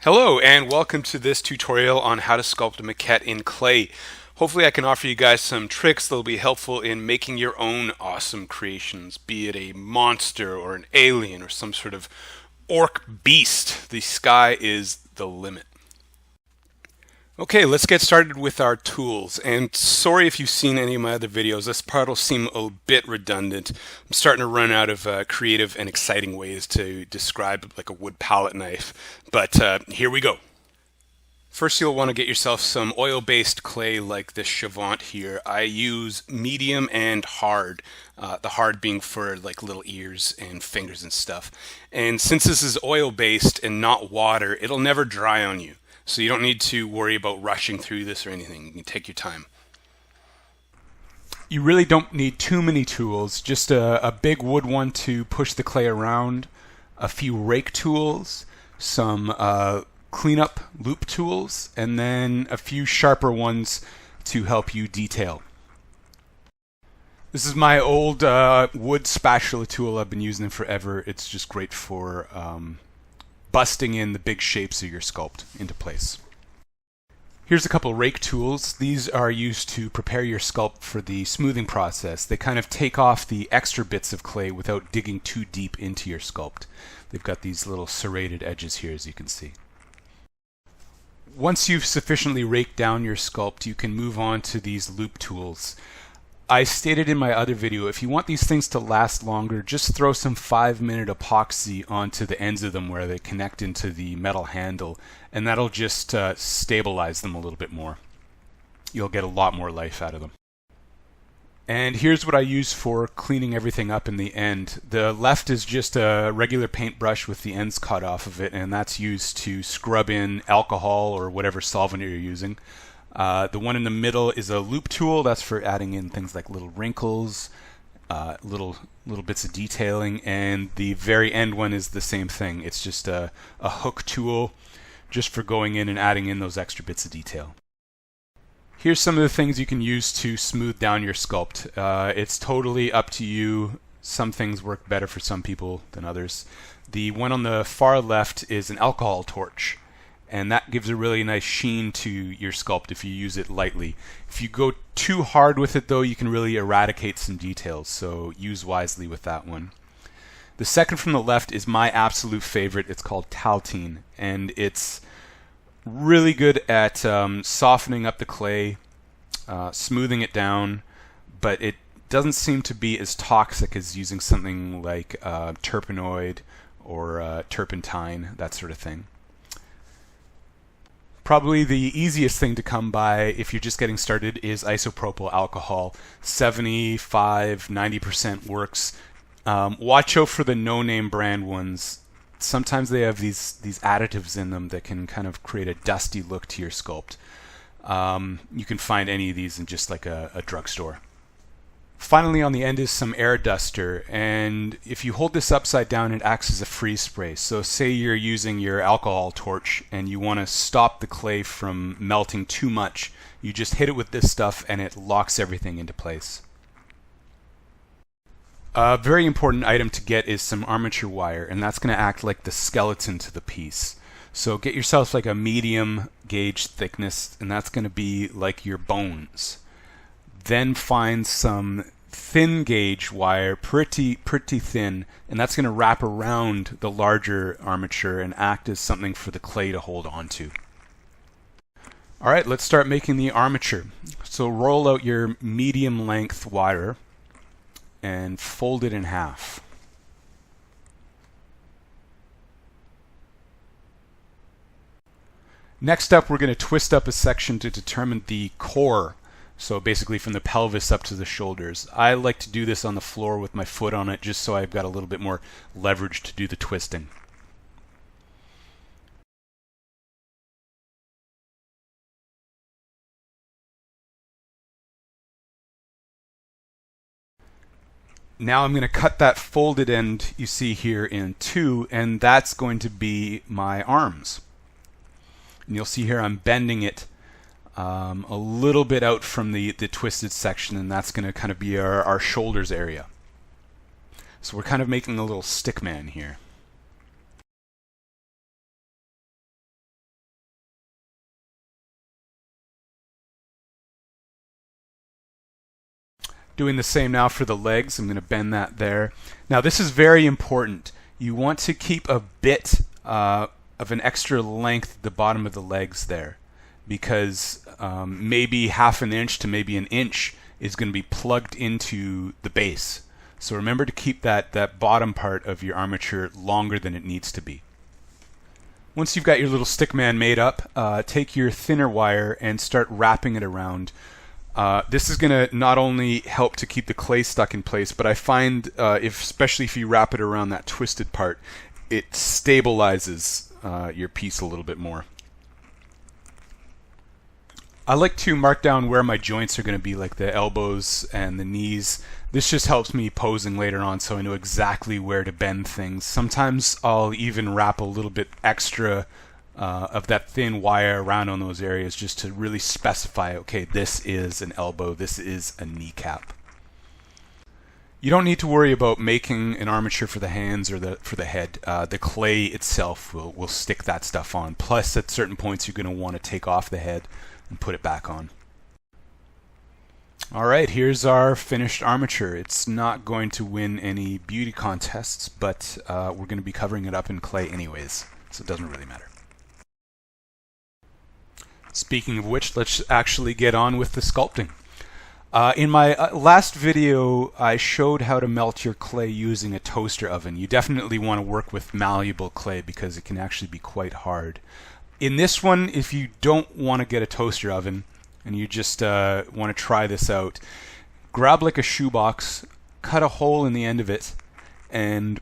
Hello and welcome to this tutorial on how to sculpt a maquette in clay. Hopefully I can offer you guys some tricks that will be helpful in making your own awesome creations, be it a monster or an alien or some sort of orc beast. The sky is the limit. Okay, let's get started with our tools. And sorry if you've seen any of my other videos, this part will seem a bit redundant. I'm starting to run out of creative and exciting ways to describe like a wood palette knife. But here we go. First, you'll want to get yourself some oil-based clay like this Chavant here. I use medium and hard, the hard being for like little ears and fingers and stuff. And since this is oil-based and not water, it'll never dry on you. So you don't need to worry about rushing through this or anything. You can take your time. You really don't need too many tools, just a big wood one to push the clay around, a few rake tools, some cleanup loop tools, and then a few sharper ones to help you detail. This is my old wood spatula tool. I've been using it forever. It's just great for busting in the big shapes of your sculpt into place. Here's a couple rake tools. These are used to prepare your sculpt for the smoothing process. They kind of take off the extra bits of clay without digging too deep into your sculpt. They've got these little serrated edges here, as you can see. Once you've sufficiently raked down your sculpt, you can move on to these loop tools. I stated in my other video, if you want these things to last longer, just throw some 5-minute epoxy onto the ends of them where they connect into the metal handle, and that'll just stabilize them a little bit more. You'll get a lot more life out of them. And here's what I use for cleaning everything up in the end. The left is just a regular paintbrush with the ends cut off of it, and that's used to scrub in alcohol or whatever solvent you're using. The one in the middle is a loop tool. That's for adding in things like little wrinkles, little bits of detailing, and the very end one is the same thing. It's just a hook tool just for going in and adding in those extra bits of detail. Here's some of the things you can use to smooth down your sculpt. It's totally up to you. Some things work better for some people than others. The one on the far left is an alcohol torch, and that gives a really nice sheen to your sculpt if you use it lightly. If you go too hard with it though, you can really eradicate some details, so use wisely with that one. The second from the left is my absolute favorite. It's called Taltine, and it's really good at softening up the clay, smoothing it down, but it doesn't seem to be as toxic as using something like terpenoid or turpentine, that sort of thing. Probably the easiest thing to come by if you're just getting started is isopropyl alcohol. 75–90% works. Watch out for the no-name brand ones. Sometimes they have these additives in them that can kind of create a dusty look to your sculpt. You can find any of these in just like a drugstore. Finally, on the end is some air duster, and if you hold this upside down, it acts as a freeze spray. So say you're using your alcohol torch and you want to stop the clay from melting too much, you just hit it with this stuff and it locks everything into place. A very important item to get is some armature wire, and that's going to act like the skeleton to the piece. So get yourself like a medium gauge thickness, and that's going to be like your bones. Then find some thin gauge wire, pretty thin, and that's going to wrap around the larger armature and act as something for the clay to hold on to. Alright, let's start making the armature. So roll out your medium length wire and fold it in half. Next up, we're going to twist up a section to determine the core. So basically from the pelvis up to the shoulders. I like to do this on the floor with my foot on it just so I've got a little bit more leverage to do the twisting. Now I'm going to cut that folded end you see here in two, and that's going to be my arms. And you'll see here I'm bending it a little bit out from the twisted section, and that's going to kind of be our shoulders area. So we're kind of making a little stick man here. Doing the same now for the legs. I'm going to bend that there. Now this is very important. You want to keep a bit of an extra length at the bottom of the legs there, because maybe half an inch to maybe an inch is going to be plugged into the base. So remember to keep that bottom part of your armature longer than it needs to be. Once you've got your little stickman made up, take your thinner wire and start wrapping it around. This is going to not only help to keep the clay stuck in place, but I find especially if you wrap it around that twisted part, it stabilizes your piece a little bit more. I like to mark down where my joints are going to be, like the elbows and the knees. This just helps me posing later on, so I know exactly where to bend things. Sometimes I'll even wrap a little bit extra of that thin wire around on those areas just to really specify, okay, this is an elbow, this is a kneecap. You don't need to worry about making an armature for the hands or for the head. The clay itself will stick that stuff on. Plus, at certain points, you're going to want to take off the head and put it back on. Alright, here's our finished armature. It's not going to win any beauty contests, but we're going to be covering it up in clay anyways, so it doesn't really matter. Speaking of which, let's actually get on with the sculpting. In my last video, I showed how to melt your clay using a toaster oven. You definitely want to work with malleable clay because it can actually be quite hard. In this one, if you don't want to get a toaster oven and you just want to try this out, grab like a shoebox, cut a hole in the end of it, and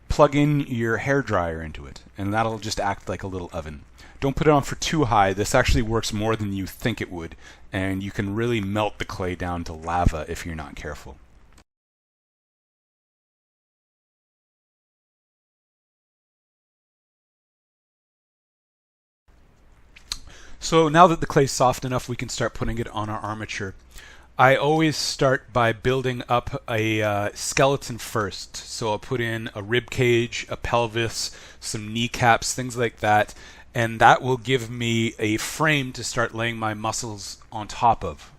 plug in your hairdryer into it, and that'll just act like a little oven. Don't put it on for too high. This actually works more than you think it would, and you can really melt the clay down to lava if you're not careful. So now that the clay's soft enough, we can start putting it on our armature. I always start by building up a skeleton first. So I'll put in a rib cage, a pelvis, some kneecaps, things like that, and that will give me a frame to start laying my muscles on top of.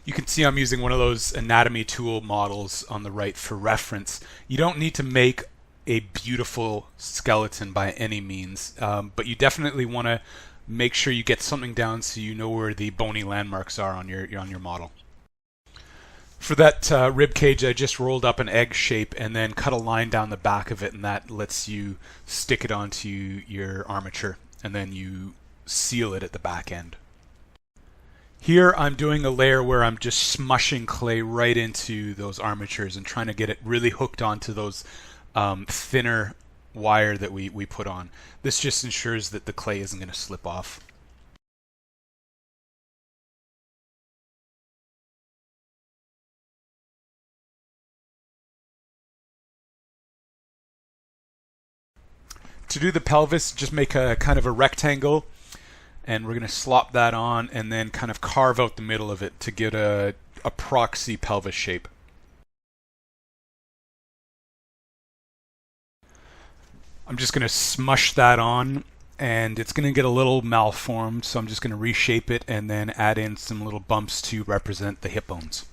You can see I'm using one of those anatomy tool models on the right for reference. You don't need to make a beautiful skeleton by any means, but you definitely want to make sure you get something down so you know where the bony landmarks are on your model. For that rib cage, I just rolled up an egg shape and then cut a line down the back of it, and that lets you stick it onto your armature, and then you seal it at the back end. Here I'm doing a layer where I'm just smushing clay right into those armatures and trying to get it really hooked onto those thinner wire that we put on. This just ensures that the clay isn't going to slip off. To do the pelvis, just make a kind of a rectangle, and we're going to slop that on and then kind of carve out the middle of it to get a proxy pelvis shape. I'm just going to smush that on, and it's going to get a little malformed, so I'm just going to reshape it and then add in some little bumps to represent the hip bones.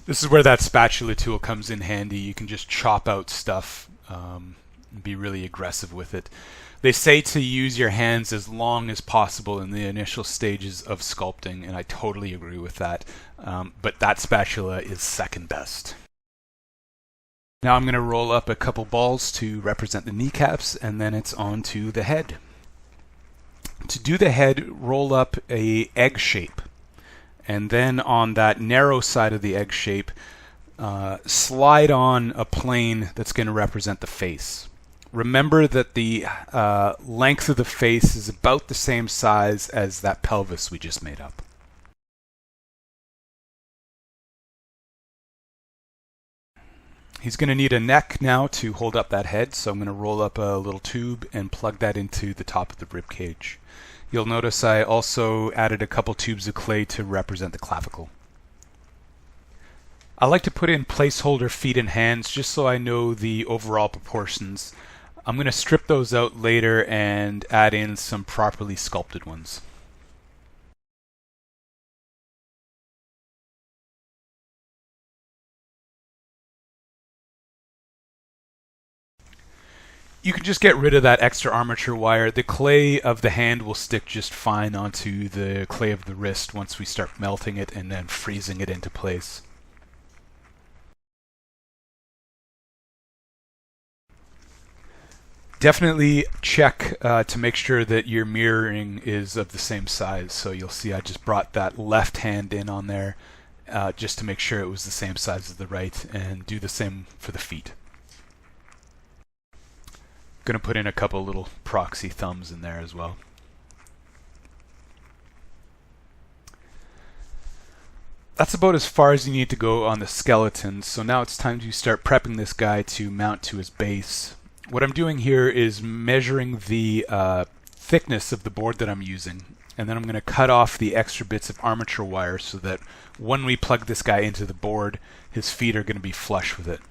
This is where that spatula tool comes in handy. You can just chop out stuff and be really aggressive with it. They say to use your hands as long as possible in the initial stages of sculpting, and I totally agree with that. But that spatula is second best. Now I'm going to roll up a couple balls to represent the kneecaps, and then it's on to the head. To do the head, roll up an egg shape. And then on that narrow side of the egg shape, slide on a plane that's going to represent the face. Remember that the length of the face is about the same size as that pelvis we just made up. He's going to need a neck now to hold up that head, so I'm going to roll up a little tube and plug that into the top of the rib cage. You'll notice I also added a couple tubes of clay to represent the clavicle. I like to put in placeholder feet and hands just so I know the overall proportions. I'm going to strip those out later and add in some properly sculpted ones. You can just get rid of that extra armature wire. The clay of the hand will stick just fine onto the clay of the wrist once we start melting it and then freezing it into place. Definitely check to make sure that your mirroring is of the same size. So you'll see I just brought that left hand in on there just to make sure it was the same size as the right, and do the same for the feet. Going to put in a couple little proxy thumbs in there as well. That's about as far as you need to go on the skeleton. So now it's time to start prepping this guy to mount to his base. What I'm doing here is measuring the thickness of the board that I'm using, and then I'm going to cut off the extra bits of armature wire so that when we plug this guy into the board, his feet are going to be flush with it.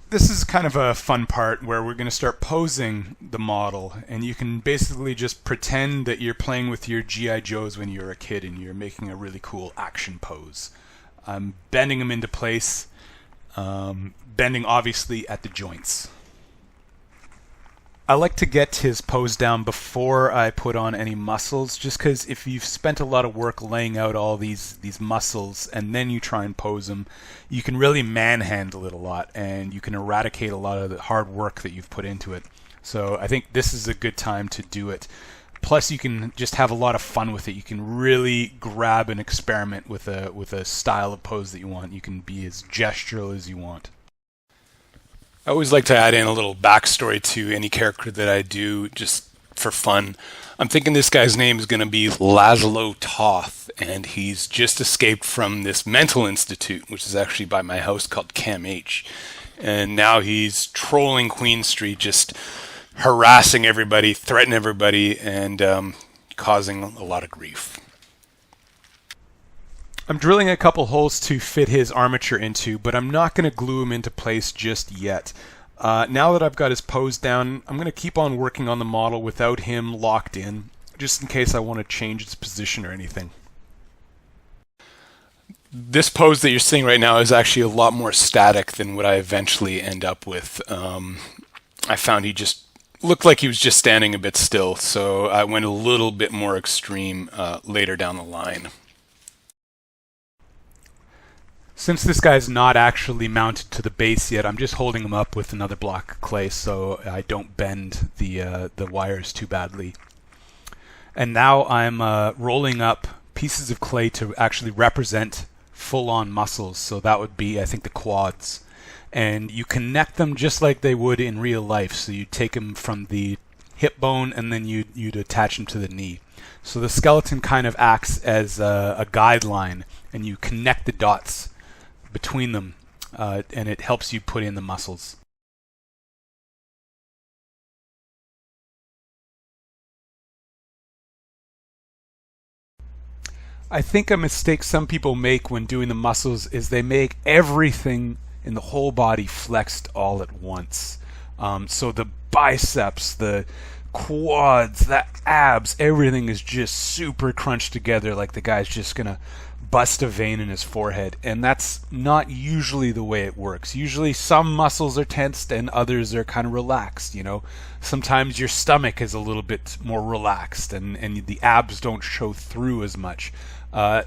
This is kind of a fun part where we're going to start posing the model, and you can basically just pretend that you're playing with your G.I. Joes when you were a kid and you're making a really cool action pose. I'm bending them into place, bending obviously at the joints. I like to get his pose down before I put on any muscles, just because if you've spent a lot of work laying out all these muscles and then you try and pose them, you can really manhandle it a lot and you can eradicate a lot of the hard work that you've put into it. So I think this is a good time to do it. Plus you can just have a lot of fun with it. You can really grab and experiment with a style of pose that you want. You can be as gestural as you want. I always like to add in a little backstory to any character that I do, just for fun. I'm thinking this guy's name is going to be Laszlo Toth, and he's just escaped from this mental institute, which is actually by my house, called Cam H. And now he's trolling Queen Street, just harassing everybody, threatening everybody, and causing a lot of grief. I'm drilling a couple holes to fit his armature into, but I'm not going to glue him into place just yet. Now that I've got his pose down, I'm going to keep on working on the model without him locked in, just in case I want to change its position or anything. This pose that you're seeing right now is actually a lot more static than what I eventually end up with. I found he just looked like he was just standing a bit still, so I went a little bit more extreme later down the line. Since this guy's not actually mounted to the base yet, I'm just holding him up with another block of clay so I don't bend the wires too badly. And now I'm rolling up pieces of clay to actually represent full-on muscles. So that would be, I think, the quads. And you connect them just like they would in real life. So you take them from the hip bone and then you'd attach them to the knee. So the skeleton kind of acts as a guideline, and you connect the dots between them, and it helps you put in the muscles. I think a mistake some people make when doing the muscles is they make everything in the whole body flexed all at once. So the biceps, the quads, the abs, everything is just super crunched together like the guy's just gonna bust a vein in his forehead, and that's not usually the way it works. Usually some muscles are tensed and others are kind of relaxed, you know. Sometimes your stomach is a little bit more relaxed and the abs don't show through as much.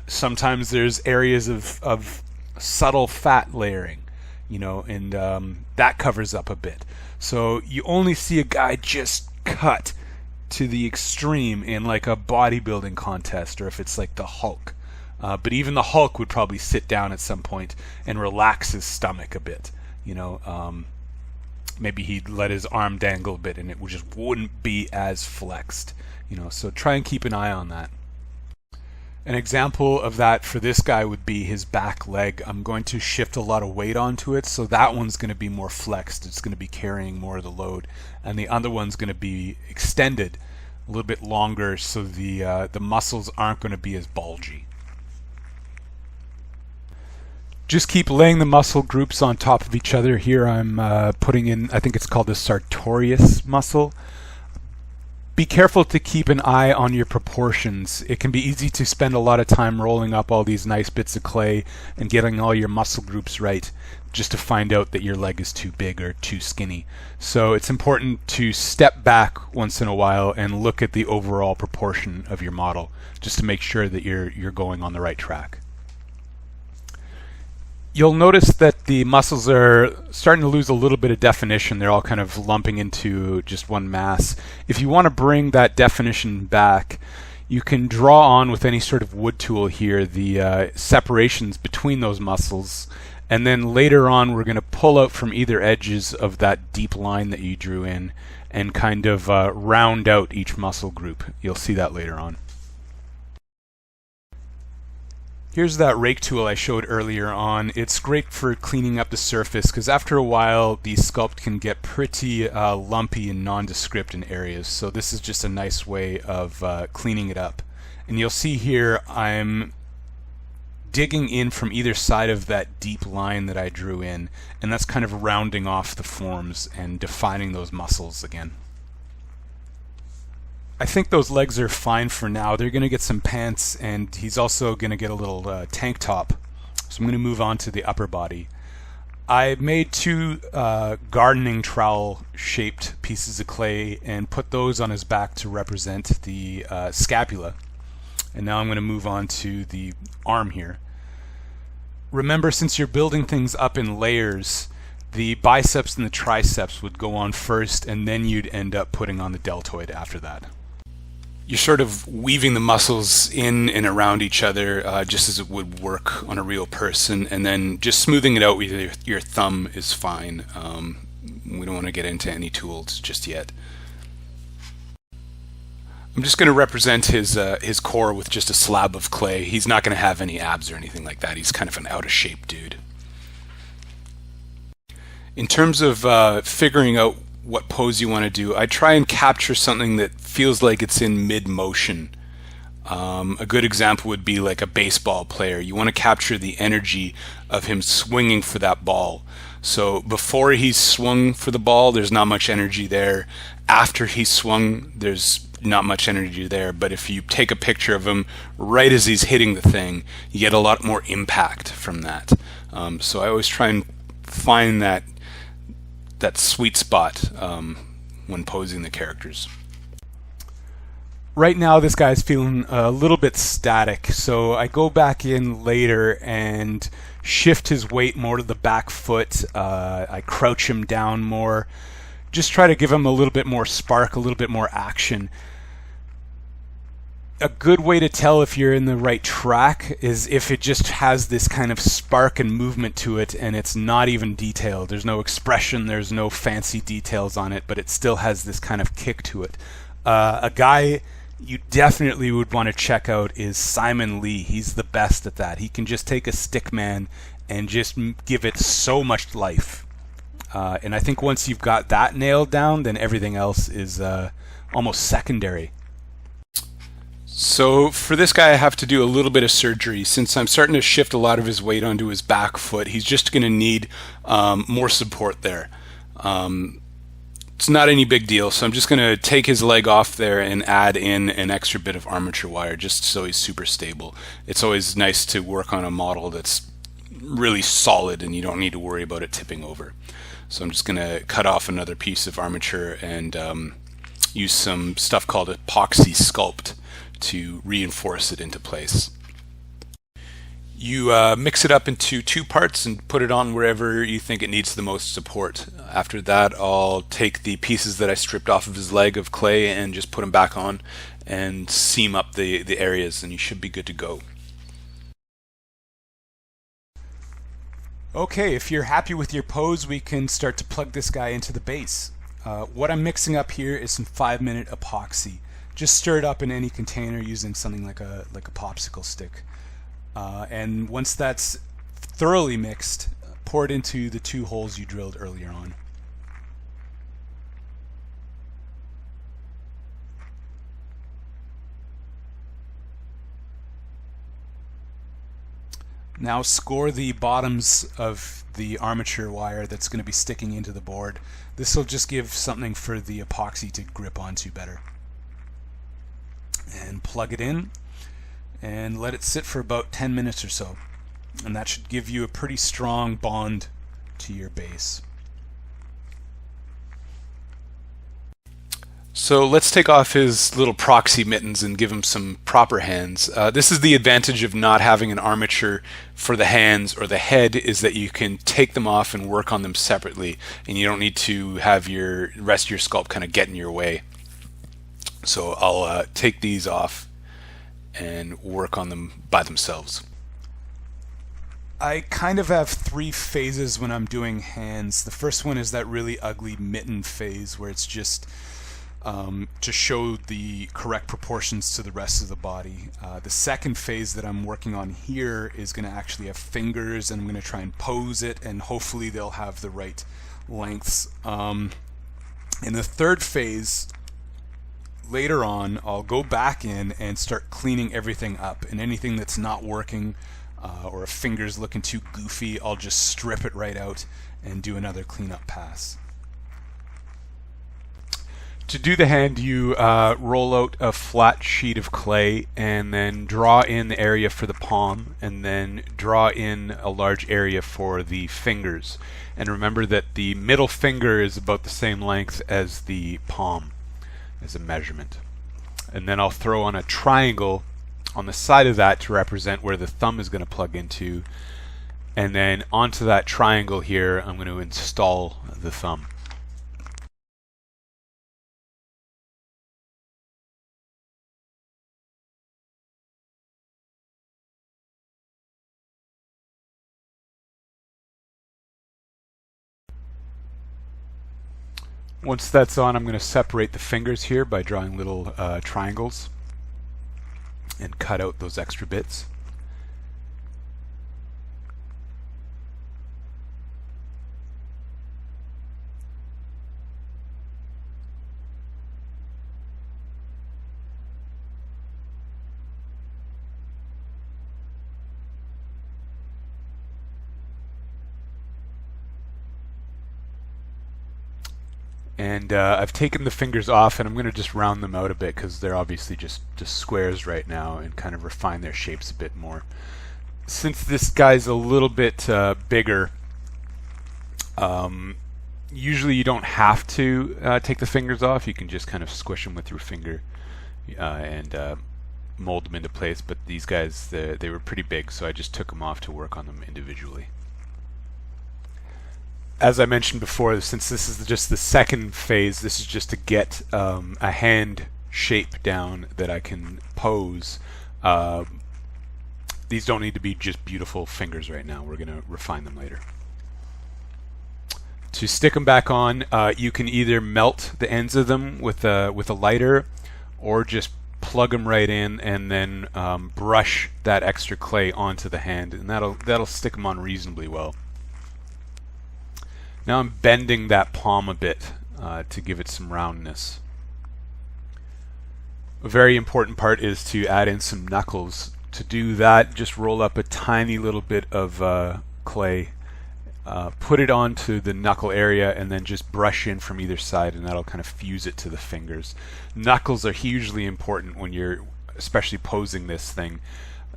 Sometimes there's areas of subtle fat layering, you know, and that covers up a bit. So you only see a guy just cut to the extreme in like a bodybuilding contest, or if it's like the Hulk. But even the Hulk would probably sit down at some point and relax his stomach a bit. You know, maybe he'd let his arm dangle a bit and it just wouldn't be as flexed. You know, so try and keep an eye on that. An example of that for this guy would be his back leg. I'm going to shift a lot of weight onto it, so that one's going to be more flexed. It's going to be carrying more of the load. And the other one's going to be extended a little bit longer, so the muscles aren't going to be as bulgy. Just keep laying the muscle groups on top of each other. Here I'm putting in, I think it's called the sartorius muscle. Be careful to keep an eye on your proportions. It can be easy to spend a lot of time rolling up all these nice bits of clay and getting all your muscle groups right, just to find out that your leg is too big or too skinny. So it's important to step back once in a while and look at the overall proportion of your model, just to make sure that you're going on the right track. You'll notice that the muscles are starting to lose a little bit of definition. They're all kind of lumping into just one mass. If you want to bring that definition back, you can draw on with any sort of wood tool here the separations between those muscles, and then later on we're going to pull out from either edges of that deep line that you drew in and kind of round out each muscle group. You'll see that later on. Here's that rake tool I showed earlier on. It's great for cleaning up the surface because after a while the sculpt can get pretty lumpy and nondescript in areas. So this is just a nice way of cleaning it up. And you'll see here I'm digging in from either side of that deep line that I drew in, and that's kind of rounding off the forms and defining those muscles again. I think those legs are fine for now. They're going to get some pants, and he's also going to get a little tank top. So I'm going to move on to the upper body. I made two gardening trowel shaped pieces of clay and put those on his back to represent the scapula. And now I'm going to move on to the arm here. Remember, since you're building things up in layers, the biceps and the triceps would go on first, and then you'd end up putting on the deltoid after that. You're sort of weaving the muscles in and around each other just as it would work on a real person, and then just smoothing it out with your thumb is fine. We don't want to get into any tools just yet. I'm just going to represent his core with just a slab of clay. He's not going to have any abs or anything like that. He's kind of an out-of-shape dude. In terms of figuring out what pose you want to do, I try and capture something that feels like it's in mid-motion. A good example would be like a baseball player. You want to capture the energy of him swinging for that ball. So before he's swung for the ball, there's not much energy there. After he's swung, there's not much energy there. But if you take a picture of him right as he's hitting the thing, you get a lot more impact from that. So I always try and find that sweet spot when posing the characters. Right now this guy's feeling a little bit static, so I go back in later and shift his weight more to the back foot. I crouch him down more, just try to give him a little bit more spark, a little bit more action. A good way to tell if you're in the right track is if it just has this kind of spark and movement to it, and it's not even detailed. There's no expression, there's no fancy details on it, but it still has this kind of kick to it. A guy you definitely would want to check out is Simon Lee. He's the best at that. He can just take a stick man and just give it so much life. And I think once you've got that nailed down, then everything else is almost secondary. So for this guy I have to do a little bit of surgery. Since I'm starting to shift a lot of his weight onto his back foot, he's just going to need more support there. It's not any big deal, so I'm just going to take his leg off there and add in an extra bit of armature wire just so he's super stable. It's always nice to work on a model that's really solid and you don't need to worry about it tipping over. So I'm just going to cut off another piece of armature and use some stuff called epoxy Sculpt to reinforce it into place. You mix it up into two parts and put it on wherever you think it needs the most support. After that, I'll take the pieces that I stripped off of his leg of clay and just put them back on and seam up the areas, and you should be good to go. Okay, if you're happy with your pose, we can start to plug this guy into the base. What I'm mixing up here is some 5-minute epoxy. Just stir it up in any container using something like a popsicle stick. And once that's thoroughly mixed, pour it into the 2 holes you drilled earlier on. Now score the bottoms of the armature wire that's going to be sticking into the board. This will just give something for the epoxy to grip onto better. And plug it in and let it sit for about 10 minutes or so. And that should give you a pretty strong bond to your base. So let's take off his little proxy mittens and give him some proper hands. This is the advantage of not having an armature for the hands or the head, is that you can take them off and work on them separately, and you don't need to have your rest of your sculpt kind of get in your way. So I'll take these off and work on them by themselves. I kind of have three phases when I'm doing hands. The first one is that really ugly mitten phase where it's just to show the correct proportions to the rest of the body. The second phase that I'm working on here is going to actually have fingers, and I'm going to try and pose it, and hopefully they'll have the right lengths. In the third phase, later on, I'll go back in and start cleaning everything up, and anything that's not working or a finger's looking too goofy, I'll just strip it right out and do another cleanup pass. To do the hand, you roll out a flat sheet of clay and then draw in the area for the palm, and then draw in a large area for the fingers. And remember that the middle finger is about the same length as the palm as a measurement. And then I'll throw on a triangle on the side of that to represent where the thumb is going to plug into. And then onto that triangle here, I'm going to install the thumb. Once that's on, I'm going to separate the fingers here by drawing little triangles and cut out those extra bits. And I've taken the fingers off, and I'm going to just round them out a bit because they're obviously just squares right now, and kind of refine their shapes a bit more. Since this guy's a little bit bigger, usually you don't have to take the fingers off. You can just kind of squish them with your finger and mold them into place. But these guys, they were pretty big, so I just took them off to work on them individually. As I mentioned before, since this is just the second phase, this is just to get a hand shape down that I can pose. These don't need to be just beautiful fingers right now. We're going to refine them later. To stick them back on, you can either melt the ends of them with a lighter, or just plug them right in and then brush that extra clay onto the hand, and that'll stick them on reasonably well. Now I'm bending that palm a bit to give it some roundness. A very important part is to add in some knuckles. To do that, just roll up a tiny little bit of clay, put it onto the knuckle area, and then just brush in from either side, and that'll kind of fuse it to the fingers. Knuckles are hugely important when you're especially posing this thing.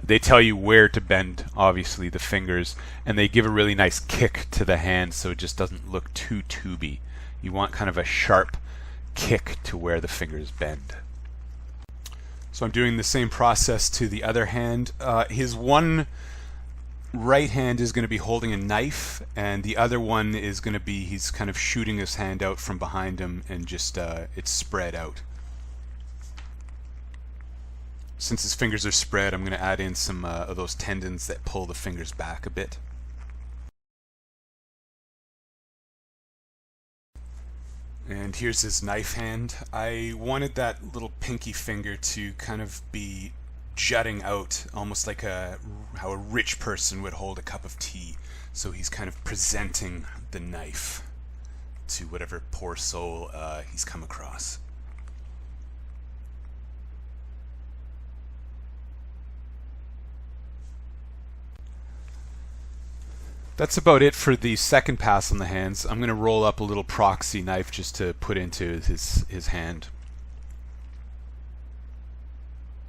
They tell you where to bend, obviously, the fingers, and they give a really nice kick to the hand so it just doesn't look too tubey. You want kind of a sharp kick to where the fingers bend. So I'm doing the same process to the other hand. His one right hand is going to be holding a knife, and the other one is going to be, he's kind of shooting his hand out from behind him, and just it's spread out. Since his fingers are spread, I'm going to add in some of those tendons that pull the fingers back a bit. And here's his knife hand. I wanted that little pinky finger to kind of be jutting out, almost like how a rich person would hold a cup of tea. So he's kind of presenting the knife to whatever poor soul he's come across. That's about it for the second pass on the hands. I'm going to roll up a little proxy knife just to put into his hand.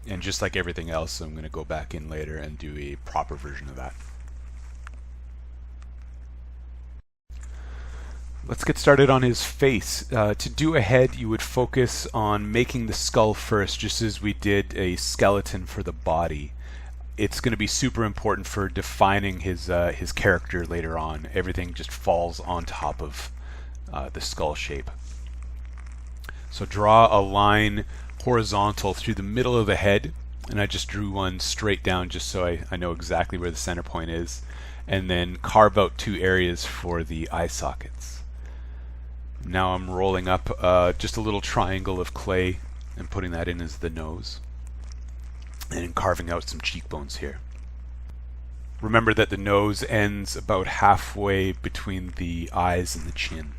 And just like everything else, I'm going to go back in later and do a proper version of that. Let's get started on his face. To do a head, you would focus on making the skull first, just as we did a skeleton for the body. It's going to be super important for defining his character later on. Everything just falls on top of the skull shape. So draw a line horizontal through the middle of the head, and I just drew one straight down just so I know exactly where the center point is, and then carve out two areas for the eye sockets. Now I'm rolling up just a little triangle of clay and putting that in as the nose, and carving out some cheekbones here. Remember that the nose ends about halfway between the eyes and the chin.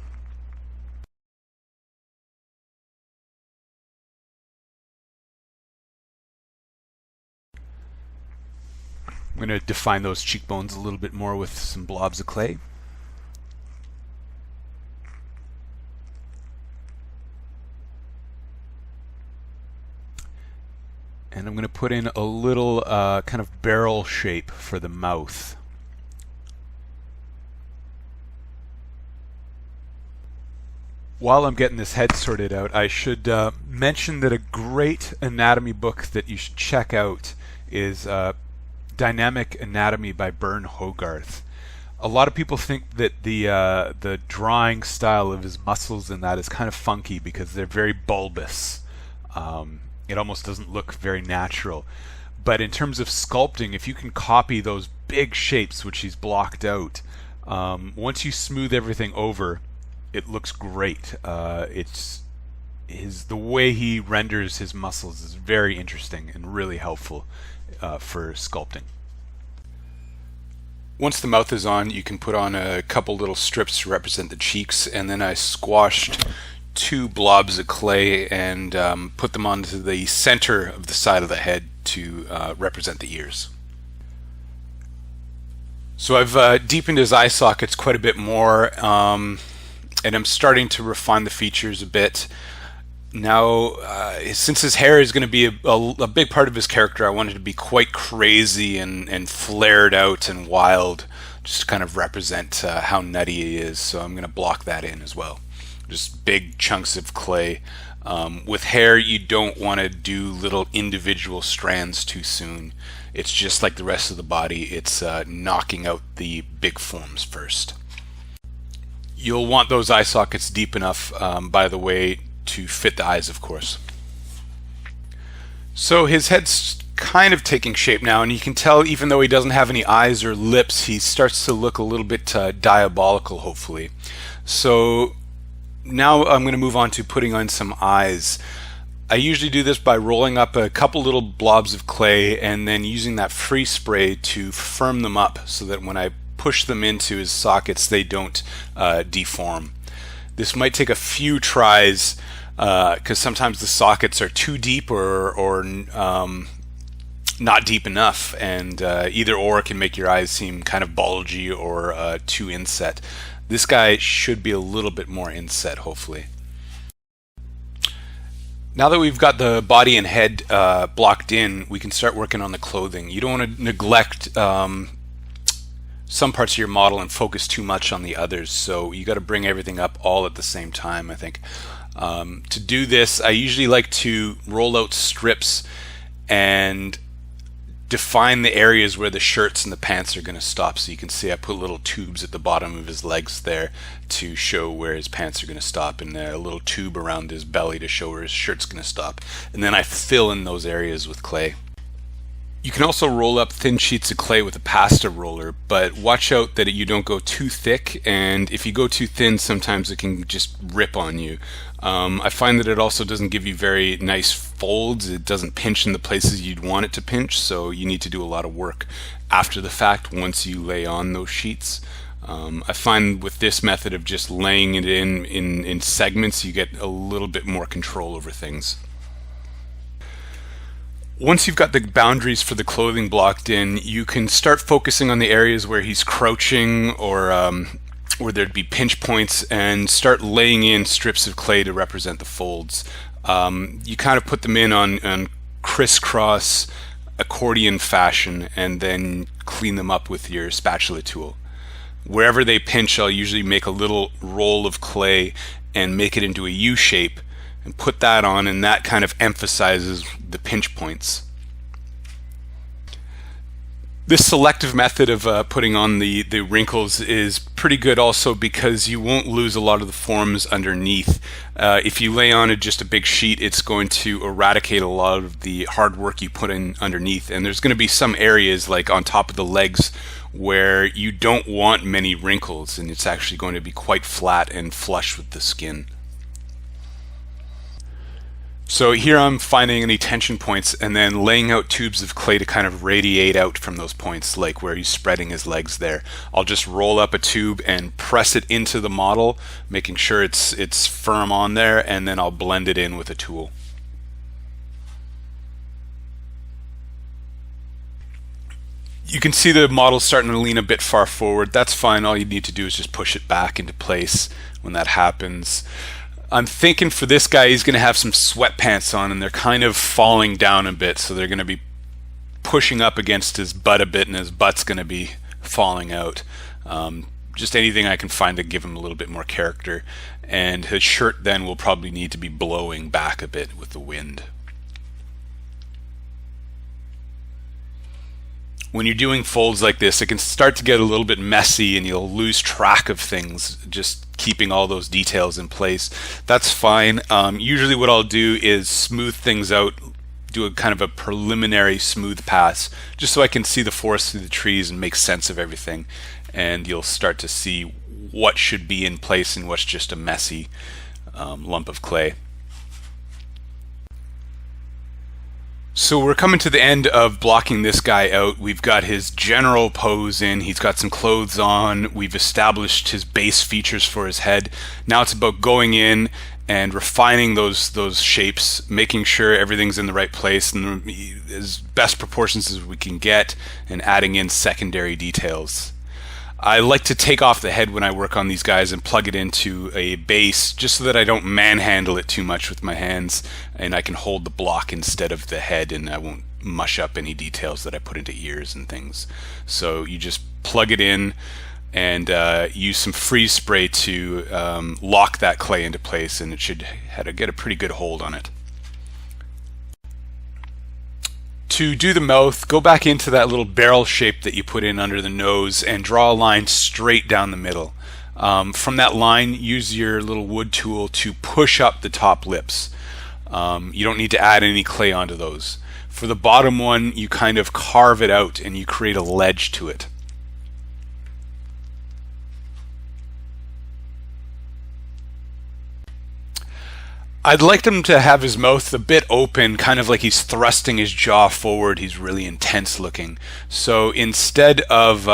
I'm going to define those cheekbones a little bit more with some blobs of clay. And I'm going to put in a little kind of barrel shape for the mouth. While I'm getting this head sorted out, I should mention that a great anatomy book that you should check out is Dynamic Anatomy by Bern Hogarth. A lot of people think that the drawing style of his muscles in that is kind of funky because they're very bulbous. It almost doesn't look very natural. But in terms of sculpting, if you can copy those big shapes which he's blocked out, once you smooth everything over, it looks great. The way he renders his muscles is very interesting and really helpful for sculpting. Once the mouth is on, you can put on a couple little strips to represent the cheeks, and then I squashed two blobs of clay and put them onto the center of the side of the head to represent the ears. So I've deepened his eye sockets quite a bit more, and I'm starting to refine the features a bit. Now, since his hair is going to be a big part of his character, I wanted to be quite crazy and flared out and wild, just to kind of represent how nutty he is. So I'm going to block that in as well. Just big chunks of clay. With hair, you don't want to do little individual strands too soon. It's just like the rest of the body. It's knocking out the big forms first. You'll want those eye sockets deep enough, by the way, to fit the eyes, of course. So his head's kind of taking shape now, and you can tell even though he doesn't have any eyes or lips, he starts to look a little bit diabolical, hopefully. So now I'm going to move on to putting on some eyes. I usually do this by rolling up a couple little blobs of clay and then using that freeze spray to firm them up so that when I push them into his sockets they don't deform. This might take a few tries because sometimes the sockets are too deep or not deep enough, and either or can make your eyes seem kind of bulgy or too inset. This guy should be a little bit more inset, hopefully. Now that we've got the body and head blocked in, we can start working on the clothing. You don't want to neglect some parts of your model and focus too much on the others, so you got to bring everything up all at the same time, I think. To do this, I usually like to roll out strips and define the areas where the shirts and the pants are going to stop. So you can see I put little tubes at the bottom of his legs there to show where his pants are going to stop, and a little tube around his belly to show where his shirt's going to stop. And then I fill in those areas with clay. You can also roll up thin sheets of clay with a pasta roller, but watch out that you don't go too thick, and if you go too thin, sometimes it can just rip on you. I find that it also doesn't give you very nice folds. It doesn't pinch in the places you'd want it to pinch, so you need to do a lot of work after the fact once you lay on those sheets. I find with this method of just laying it in segments, you get a little bit more control over things. Once you've got the boundaries for the clothing blocked in, you can start focusing on the areas where he's crouching or where there'd be pinch points, and start laying in strips of clay to represent the folds. You kind of put them in on crisscross accordion fashion and then clean them up with your spatula tool. Wherever they pinch, I'll usually make a little roll of clay and make it into a U shape and put that on, and that kind of emphasizes the pinch points. This selective method of putting on the wrinkles is pretty good also because you won't lose a lot of the forms underneath. If you lay on just a big sheet, it's going to eradicate a lot of the hard work you put in underneath, and there's going to be some areas like on top of the legs where you don't want many wrinkles, and it's actually going to be quite flat and flush with the skin. So here I'm finding any tension points and then laying out tubes of clay to kind of radiate out from those points, like where he's spreading his legs there. I'll just roll up a tube and press it into the model, making sure it's firm on there, and then I'll blend it in with a tool. You can see the model starting to lean a bit far forward. That's fine. All you need to do is just push it back into place when that happens. I'm thinking for this guy, he's going to have some sweatpants on, and they're kind of falling down a bit, so they're going to be pushing up against his butt a bit, and his butt's going to be falling out. Just anything I can find to give him a little bit more character. And his shirt then will probably need to be blowing back a bit with the wind. When you're doing folds like this, it can start to get a little bit messy and you'll lose track of things, just keeping all those details in place. That's fine. Usually what I'll do is smooth things out, do a kind of a preliminary smooth pass, just so I can see the forest through the trees and make sense of everything. And you'll start to see what should be in place and what's just a messy lump of clay. So we're coming to the end of blocking this guy out. We've got his general pose in, he's got some clothes on, we've established his base features for his head. Now it's about going in and refining those shapes, making sure everything's in the right place and as best proportions as we can get, and adding in secondary details. I like to take off the head when I work on these guys and plug it into a base, just so that I don't manhandle it too much with my hands, and I can hold the block instead of the head, and I won't mush up any details that I put into ears and things. So you just plug it in and use some freeze spray to lock that clay into place, and it should get a pretty good hold on it. To do the mouth, go back into that little barrel shape that you put in under the nose and draw a line straight down the middle. From that line, use your little wood tool to push up the top lips. You don't need to add any clay onto those. For the bottom one, you kind of carve it out and you create a ledge to it. I'd like him to have his mouth a bit open, kind of like he's thrusting his jaw forward. He's really intense looking. So instead of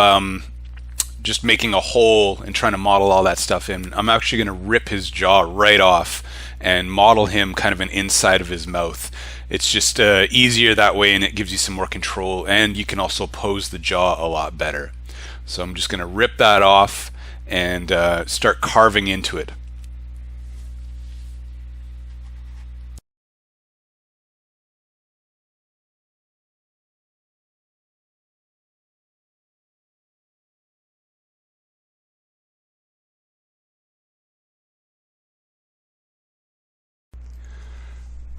just making a hole and trying to model all that stuff in, I'm actually going to rip his jaw right off and model him kind of an inside of his mouth. It's just easier that way, and it gives you some more control, and you can also pose the jaw a lot better. So I'm just going to rip that off and start carving into it.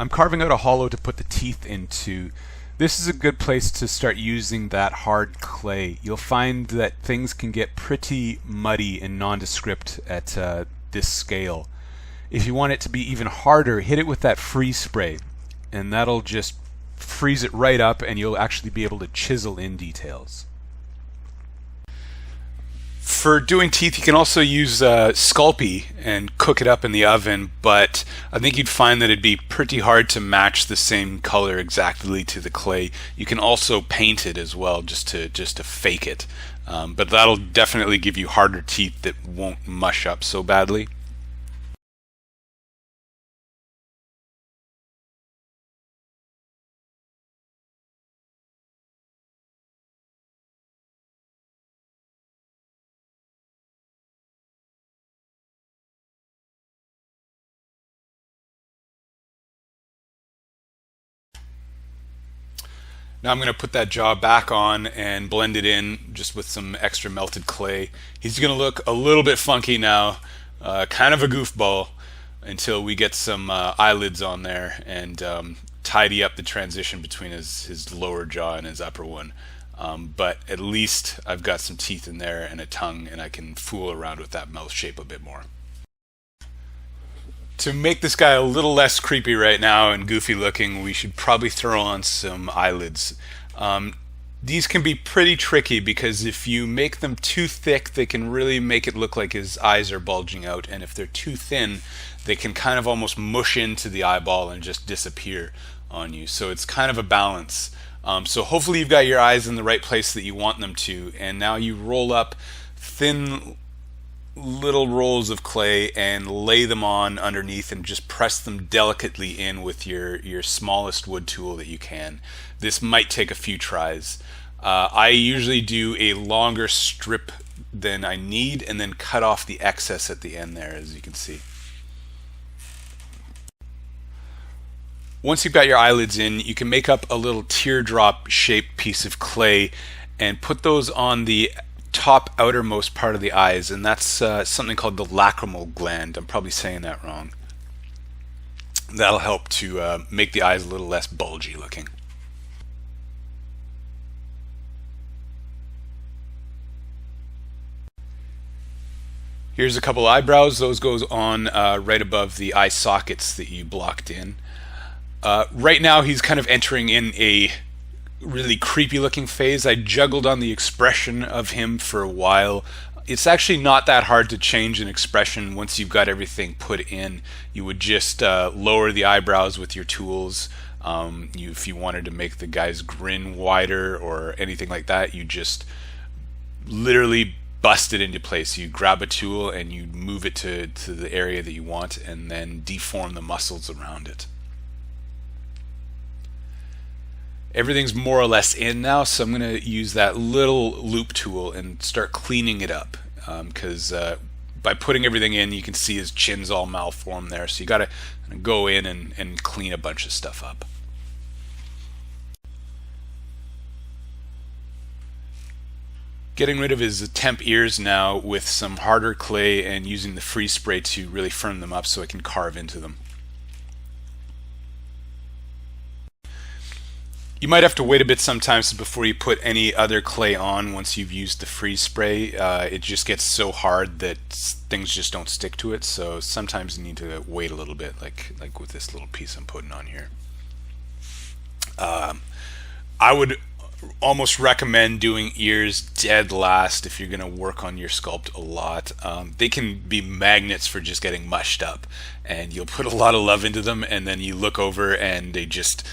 I'm carving out a hollow to put the teeth into. This is a good place to start using that hard clay. You'll find that things can get pretty muddy and nondescript at this scale. If you want it to be even harder, hit it with that freeze spray, and that'll just freeze it right up, and you'll actually be able to chisel in details. For doing teeth, you can also use Sculpting and cook it up in the oven, but I think you'd find that it'd be pretty hard to match the same color exactly to the clay. You can also paint it as well, just to fake it, but that'll definitely give you harder teeth that won't mush up so badly. Now I'm going to put that jaw back on and blend it in just with some extra melted clay. He's going to look a little bit funky now, kind of a goofball, until we get some eyelids on there and tidy up the transition between his lower jaw and his upper one. But at least I've got some teeth in there and a tongue, and I can fool around with that mouth shape a bit more. To make this guy a little less creepy right now and goofy looking, we should probably throw on some eyelids. These can be pretty tricky because if you make them too thick, they can really make it look like his eyes are bulging out, and if they're too thin, they can kind of almost mush into the eyeball and just disappear on you. So it's kind of a balance. So hopefully you've got your eyes in the right place that you want them to, and now you roll up thin little rolls of clay and lay them on underneath and just press them delicately in with your smallest wood tool that you can. This might take a few tries. I usually do a longer strip than I need and then cut off the excess at the end there, as you can see. Once you've got your eyelids in, you can make up a little teardrop shaped piece of clay and put those on the top outermost part of the eyes, and that's something called the lacrimal gland. I'm probably saying that wrong. That'll help to make the eyes a little less bulgy looking. Here's a couple eyebrows. Those goes on right above the eye sockets that you blocked in. Right now he's kind of entering in a really creepy looking phase. I juggled on the expression of him for a while. It's actually not that hard to change an expression once you've got everything put in. You would just lower the eyebrows with your tools. If you wanted to make the guy's grin wider or anything like that, you just literally bust it into place. You grab a tool and you move it to the area that you want and then deform the muscles around it. Everything's more or less in now, so I'm going to use that little loop tool and start cleaning it up, because by putting everything in, you can see his chin's all malformed there, so you got to go in and clean a bunch of stuff up. Getting rid of his temp ears now with some harder clay and using the freeze spray to really firm them up so I can carve into them. You might have to wait a bit sometimes before you put any other clay on once you've used the freeze spray. It just gets so hard that things just don't stick to it, so sometimes you need to wait a little bit, like with this little piece I'm putting on here. I would almost recommend doing ears dead last if you're going to work on your sculpt a lot. They can be magnets for just getting mushed up, and you'll put a lot of love into them and then you look over and they just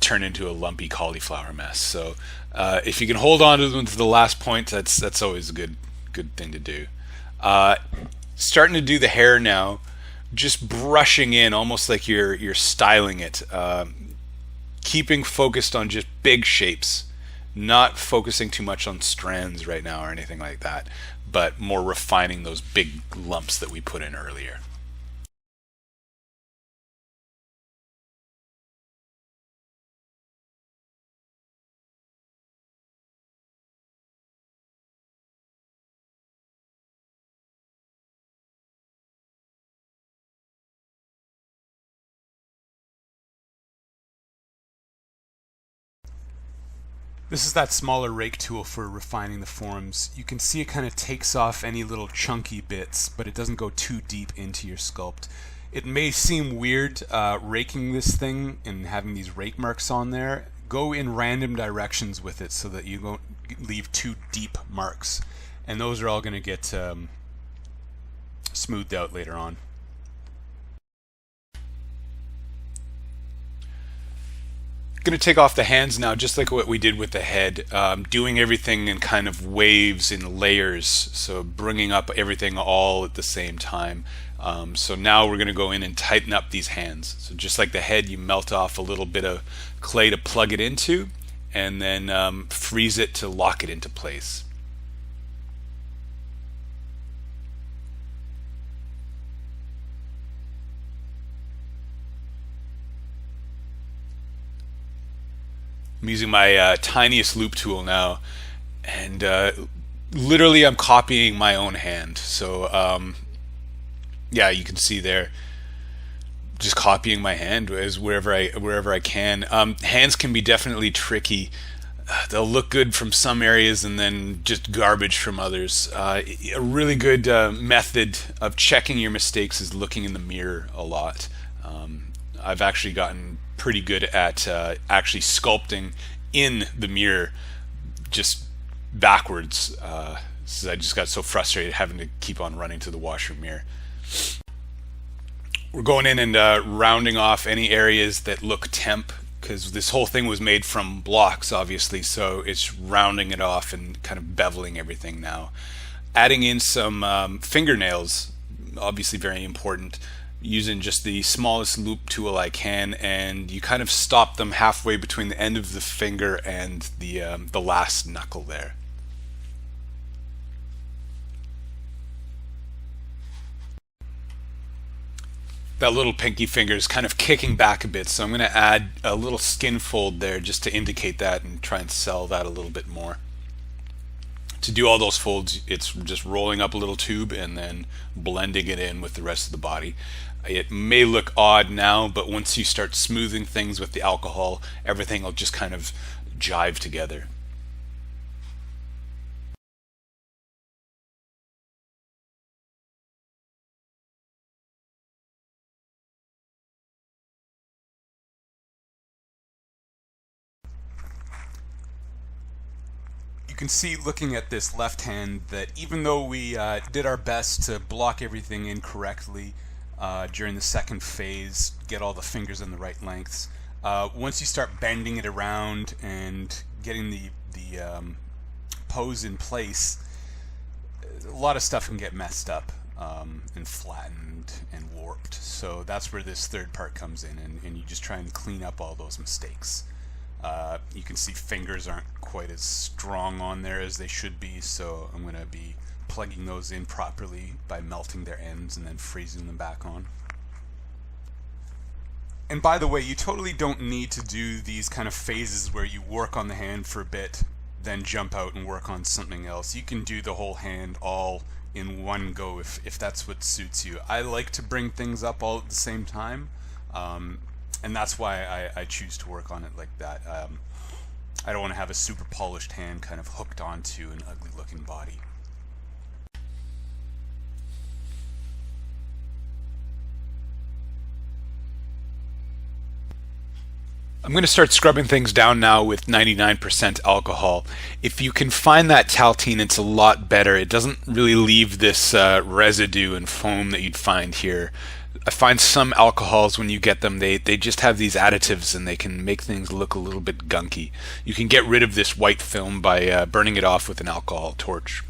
turn into a lumpy cauliflower mess. So if you can hold on to them to the last point, that's always a good thing to do. Starting to do the hair now, just brushing in almost like you're styling it, keeping focused on just big shapes, not focusing too much on strands right now or anything like that, but more refining those big lumps that we put in earlier. This is that smaller rake tool for refining the forms. You can see it kind of takes off any little chunky bits, but it doesn't go too deep into your sculpt. It may seem weird raking this thing and having these rake marks on there. Go in random directions with it so that you don't leave too deep marks. And those are all going to get smoothed out later on. Going to take off the hands now, just like what we did with the head, doing everything in kind of waves, in layers, so bringing up everything all at the same time. So now we're going to go in and tighten up these hands. So just like the head, you melt off a little bit of clay to plug it into and then freeze it to lock it into place. I'm using my tiniest loop tool now, and literally I'm copying my own hand. So yeah, you can see there, just copying my hand as wherever I can. Hands can be definitely tricky. They'll look good from some areas and then just garbage from others. A really good method of checking your mistakes is looking in the mirror a lot. I've actually gotten pretty good at actually sculpting in the mirror, just backwards. So I just got so frustrated having to keep on running to the washroom mirror. We're going in and rounding off any areas that look temp, because this whole thing was made from blocks, obviously, so it's rounding it off and kind of beveling everything now. Adding in some fingernails, obviously very important, using just the smallest loop tool I can, and you kind of stop them halfway between the end of the finger and the last knuckle there. That little pinky finger is kind of kicking back a bit, so I'm going to add a little skin fold there just to indicate that and try and sell that a little bit more. To do all those folds, it's just rolling up a little tube and then blending it in with the rest of the body. It may look odd now, but once you start smoothing things with the alcohol, everything will just kind of jive together. You can see, looking at this left hand, that even though we did our best to block everything in correctly during the second phase, get all the fingers in the right lengths, once you start bending it around and getting the pose in place, a lot of stuff can get messed up and flattened and warped. So that's where this third part comes in, and you just try and clean up all those mistakes. You can see fingers aren't quite as strong on there as they should be, so I'm going to be plugging those in properly by melting their ends and then freezing them back on. And by the way, you totally don't need to do these kind of phases where you work on the hand for a bit, then jump out and work on something else. You can do the whole hand all in one go if that's what suits you. I like to bring things up all at the same time, and that's why I choose to work on it like that. I don't want to have a super polished hand kind of hooked onto an ugly looking body. I'm going to start scrubbing things down now with 99% alcohol. If you can find that Taltine, it's a lot better. It doesn't really leave this residue and foam that you'd find here. I find some alcohols, when you get them, they just have these additives and they can make things look a little bit gunky. You can get rid of this white film by burning it off with an alcohol torch.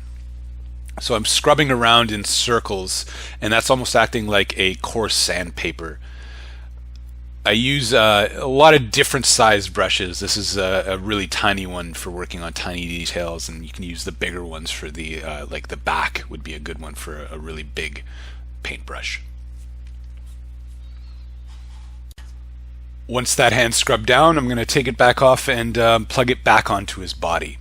So I'm scrubbing around in circles, and that's almost acting like a coarse sandpaper. I use a lot of different sized brushes. This is a really tiny one for working on tiny details, and you can use the bigger ones for the like the back would be a good one for a really big paintbrush. Once that hand's scrubbed down, I'm going to take it back off and plug it back onto his body.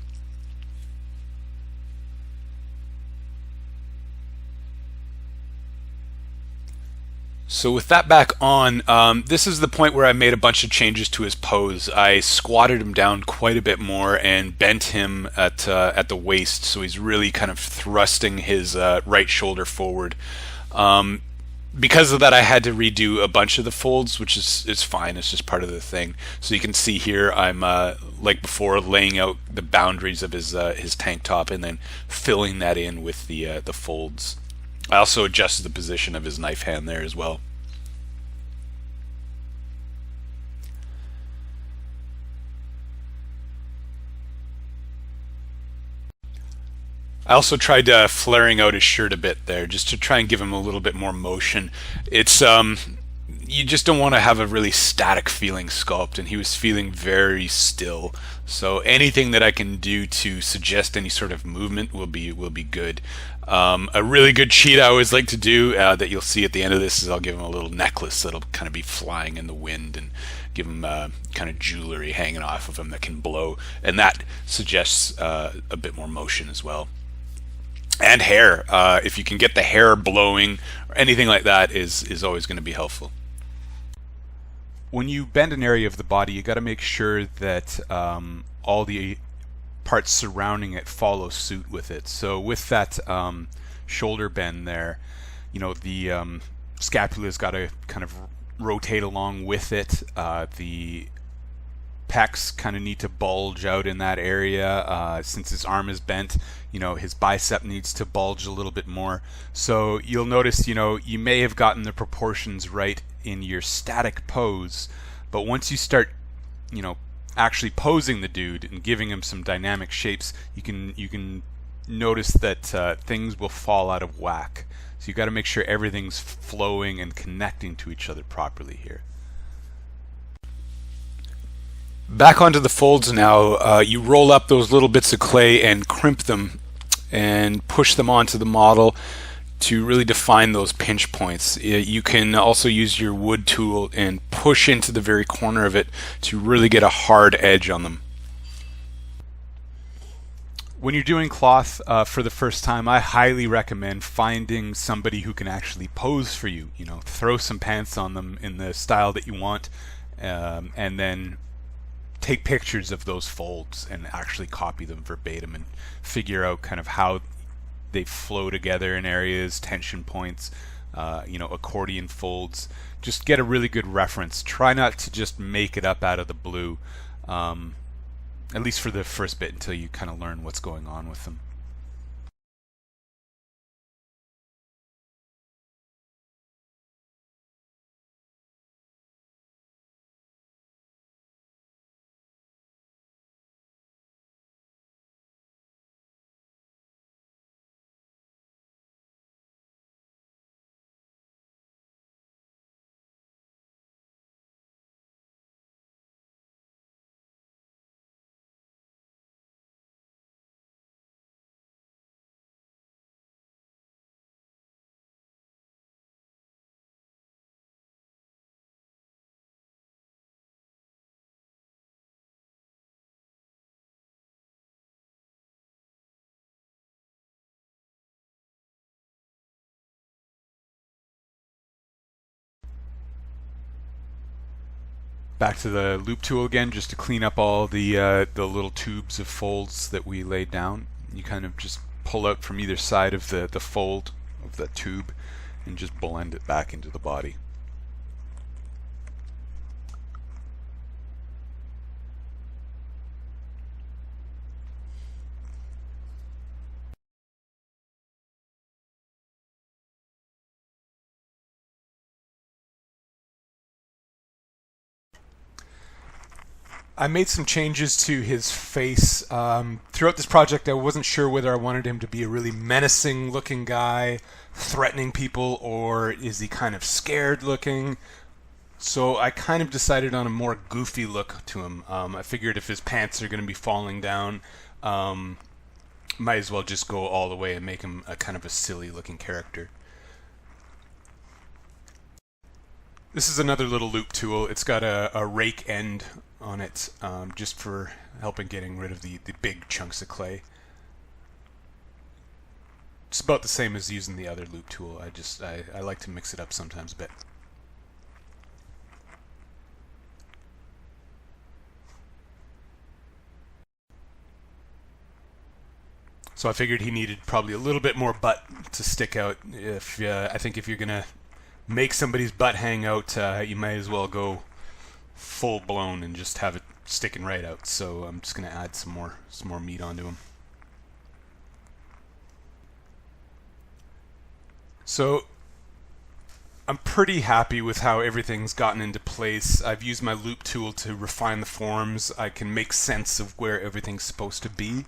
So with that back on, this is the point where I made a bunch of changes to his pose. I squatted him down quite a bit more and bent him at the waist, so he's really kind of thrusting his right shoulder forward. Because of that, I had to redo a bunch of the folds, which is fine. It's just part of the thing. So you can see here, I'm like before, laying out the boundaries of his tank top and then filling that in with the folds. I also adjusted the position of his knife hand there as well. I also tried flaring out his shirt a bit there, just to try and give him a little bit more motion. It's you just don't want to have a really static feeling sculpt, and he was feeling very still. So anything that I can do to suggest any sort of movement will be good. A really good cheat I always like to do that you'll see at the end of this is I'll give him a little necklace that'll kind of be flying in the wind and give him kind of jewelry hanging off of him that can blow, and that suggests a bit more motion as well. And hair, if you can get the hair blowing or anything like that is always going to be helpful. When you bend an area of the body, you got to make sure that all the parts surrounding it follow suit with it. So with that shoulder bend there, you know, the scapula's got to kind of rotate along with it. The pecs kind of need to bulge out in that area. Since his arm is bent, you know, his bicep needs to bulge a little bit more. So you'll notice, you know, you may have gotten the proportions right in your static pose, but once you start, you know, actually posing the dude and giving him some dynamic shapes, you can notice that things will fall out of whack. So you got to make sure everything's flowing and connecting to each other properly here. Back onto the folds now. You roll up those little bits of clay and crimp them and push them onto the model to really define those pinch points. You can also use your wood tool and push into the very corner of it to really get a hard edge on them. When you're doing cloth for the first time, I highly recommend finding somebody who can actually pose for you. You know, throw some pants on them in the style that you want, and then take pictures of those folds and actually copy them verbatim and figure out kind of how they flow together in areas, tension points, you know, accordion folds. Just get a really good reference. Try not to just make it up out of the blue, at least for the first bit, until you kind of learn what's going on with them. Back to the loop tool again, just to clean up all the little tubes of folds that we laid down. You kind of just pull out from either side of the fold of the tube and just blend it back into the body. I made some changes to his face. Throughout this project, I wasn't sure whether I wanted him to be a really menacing looking guy, threatening people, or is he kind of scared looking. So I kind of decided on a more goofy look to him. I figured if his pants are going to be falling down, might as well just go all the way and make him a kind of a silly looking character. This is another little loop tool. It's got a rake end on it, just for helping getting rid of the big chunks of clay. It's about the same as using the other loop tool. I like to mix it up sometimes a bit. So I figured he needed probably a little bit more butt to stick out. I think if you're gonna make somebody's butt hang out, you might as well go full blown and just have it sticking right out. So I'm just gonna add some more meat onto him. So I'm pretty happy with how everything's gotten into place. I've used my loop tool to refine the forms. I can make sense of where everything's supposed to be.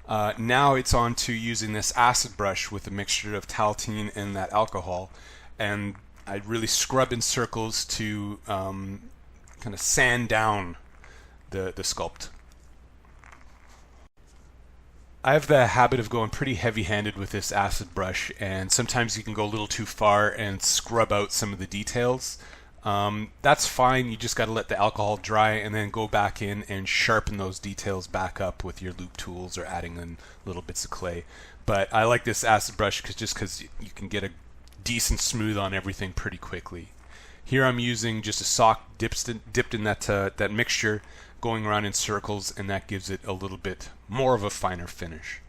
Now it's on to using this acid brush with a mixture of taltine and that alcohol, and I really scrub in circles to kind of sand down the sculpt. I have the habit of going pretty heavy-handed with this acid brush, and sometimes you can go a little too far and scrub out some of the details. That's fine, you just got to let the alcohol dry and then go back in and sharpen those details back up with your loop tools or adding in little bits of clay. But I like this acid brush just because you can get a decent smooth on everything pretty quickly. Here I'm using just a sock dipped in that mixture, going around in circles, and that gives it a little bit more of a finer finish.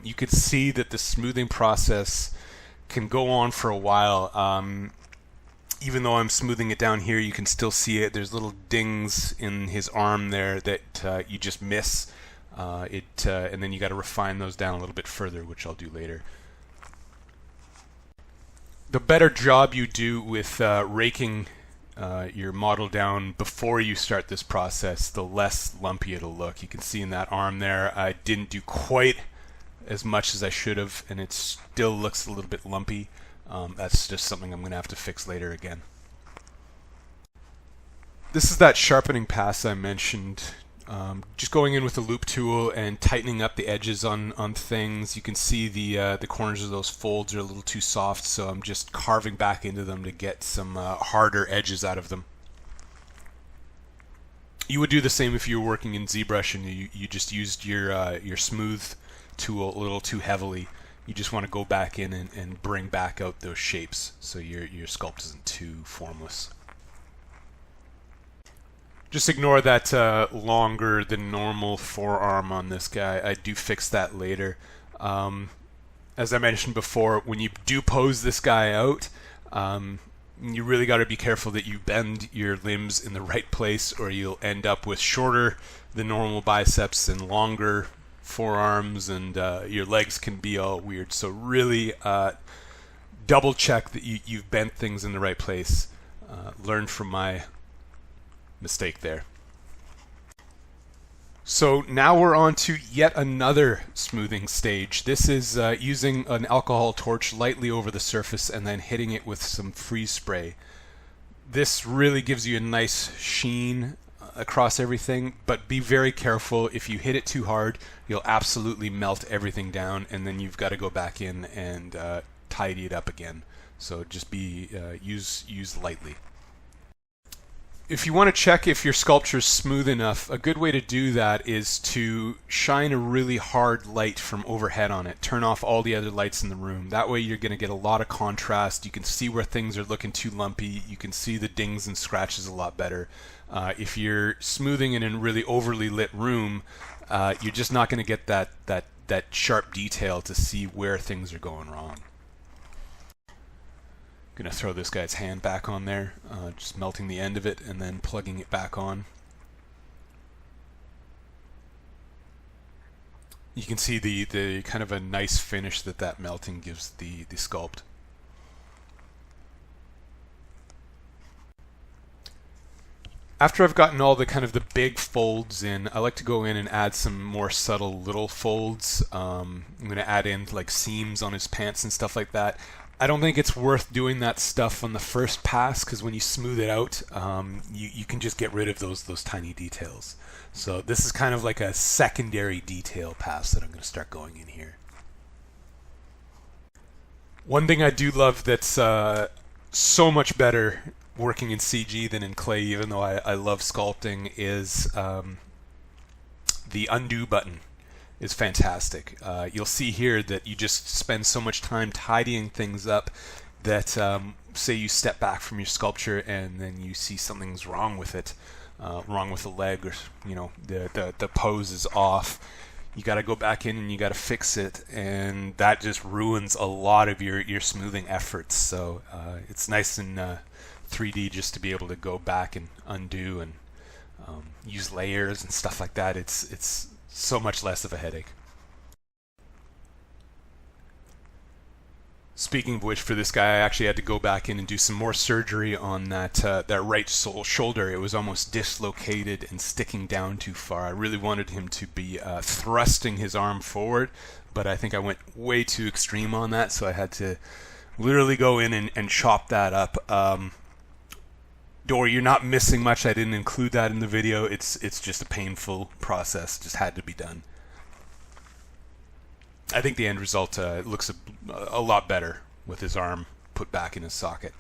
You can see that the smoothing process can go on for a while. Even though I'm smoothing it down here, you can still see it. There's little dings in his arm there that you just miss. And then you got to refine those down a little bit further, which I'll do later. The better job you do with raking your model down before you start this process, the less lumpy it'll look. You can see in that arm there, I didn't do quite as much as I should have, and it still looks a little bit lumpy. That's just something I'm going to have to fix later again. This is that sharpening pass I mentioned. Just going in with the loop tool and tightening up the edges on things. You can see the corners of those folds are a little too soft, so I'm just carving back into them to get some harder edges out of them. You would do the same if you were working in ZBrush and you just used your smooth tool a little too heavily. You just want to go back in and bring back out those shapes so your sculpt isn't too formless. Just ignore that longer than normal forearm on this guy. I do fix that later. As I mentioned before, when you do pose this guy out, you really got to be careful that you bend your limbs in the right place, or you'll end up with shorter than normal biceps and longer forearms, and your legs can be all weird. So really double check that you've bent things in the right place. Learn from my mistake there. So now we're on to yet another smoothing stage. This is using an alcohol torch lightly over the surface and then hitting it with some freeze spray. This really gives you a nice sheen across everything, but be very careful. If you hit it too hard, you'll absolutely melt everything down, and then you've got to go back in and tidy it up again. So just use lightly. If you want to check if your sculpture is smooth enough, a good way to do that is to shine a really hard light from overhead on it. Turn off all the other lights in the room. That way you're going to get a lot of contrast. You can see where things are looking too lumpy. You can see the dings and scratches a lot better. If you're smoothing in a really overly lit room, you're just not going to get that sharp detail to see where things are going wrong. Gonna throw this guy's hand back on there, just melting the end of it and then plugging it back on. You can see the kind of a nice finish that melting gives the sculpt. After I've gotten all the kind of the big folds in, I like to go in and add some more subtle little folds. I'm gonna add in like seams on his pants and stuff like that. I don't think it's worth doing that stuff on the first pass, because when you smooth it out, you can just get rid of those tiny details. So this is kind of like a secondary detail pass that I'm going to start going in here. One thing I do love that's so much better working in CG than in clay, even though I love sculpting, is the undo button. Is fantastic. You'll see here that you just spend so much time tidying things up that say you step back from your sculpture and then you see something's wrong with it, wrong with the leg, or the pose is off. You got to go back in and you got to fix it, and that just ruins a lot of your smoothing efforts. So it's nice in 3D just to be able to go back and undo and use layers and stuff like that. It's so much less of a headache. Speaking of which, for this guy, I actually had to go back in and do some more surgery on that right shoulder. It was almost dislocated and sticking down too far. I really wanted him to be thrusting his arm forward, but I think I went way too extreme on that, so I had to literally go in and chop that up. Don't worry, you're not missing much. I didn't include that in the video. It's just a painful process. Just had to be done. I think the end result looks a lot better with his arm put back in his socket.